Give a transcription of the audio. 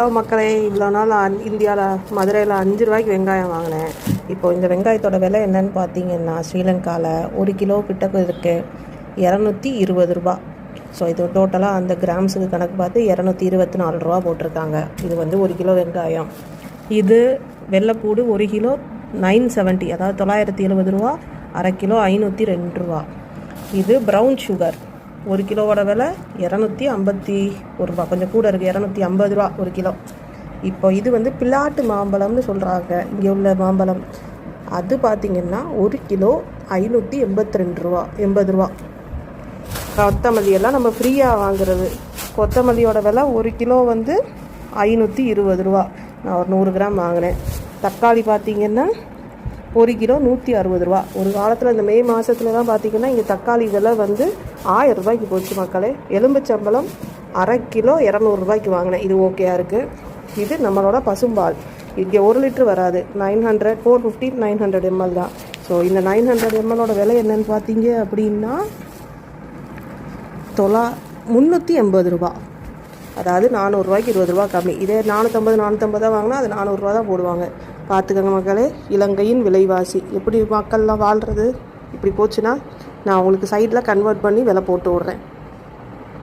மக்களே, இவ்வளோ நாள் இந்தியாவில் மதுரையில் 5 ரூபாய்க்கு வெங்காயம் வாங்கினேன். இப்போ இந்த வெங்காயத்தோட விலை என்னன்னு பார்த்தீங்கன்னா, ஸ்ரீலங்காவில் 1 கிலோ கிட்ட இருக்குது 220 ரூபா. ஸோ இது டோட்டலாக அந்த கிராம்ஸுக்கு கணக்கு பார்த்து 224 ரூபா போட்டிருக்காங்க. இது வந்து 1 கிலோ வெங்காயம். இது வெள்ளைப்பூடு 1 கிலோ 970, அதாவது 970 ரூபா. அரை கிலோ 502 ரூபா. இது ப்ரௌன் சுகர் 1 கிலோவோட விலை 251 ரூபா, கொஞ்சம் கூட இருக்குது, 250 ரூபா 1 கிலோ. இப்போ இது வந்து பிளாட்டு மாம்பழம்னு சொல்கிறாங்க, இங்கே உள்ள மாம்பழம். அது பார்த்திங்கன்னா 1 கிலோ 582 ரூபா, 80 ரூபா. கொத்தமல்லியெல்லாம் நம்ம ஃப்ரீயாக வாங்குறது. கொத்தமல்லியோட விலை 1 கிலோ வந்து 520 ரூபா. நான் ஒரு 100 கிராம் வாங்கினேன். தக்காளி பார்த்திங்கன்னா 1 கிலோ 160 ரூபா. ஒரு காலத்தில் இந்த மே மாதத்துல தான் பார்த்திங்கன்னா இங்கே தக்காளி விலை வந்து 1000 ரூபாய்க்கு போச்சு மக்களே. எலும்புச்சம்பழம் அரை கிலோ 200 ரூபாய்க்கு வாங்கினேன். இது ஓகேயா இருக்குது. இது நம்மளோட பசும்பால். இங்கே 1 லிட்டர் வராது, 450 900 ml தான். ஸோ இந்த 900 mlோட விலை என்னன்னு பார்த்தீங்க அப்படின்னா 380 ரூபா. அதாவது 400 ரூபாய்க்கு 20 ரூபா கம்மி. இதே 450 வாங்கினா அது 400 ரூபா தான் போடுவாங்க. பார்த்துக்கங்க மக்களே, இலங்கையின் விலைவாசி எப்படி மக்கள்லாம் வாழ்கிறது. இப்படி போச்சுன்னா நான் உங்களுக்கு சைடில் கன்வெர்ட் பண்ணி விலை போட்டு விட்றேன்.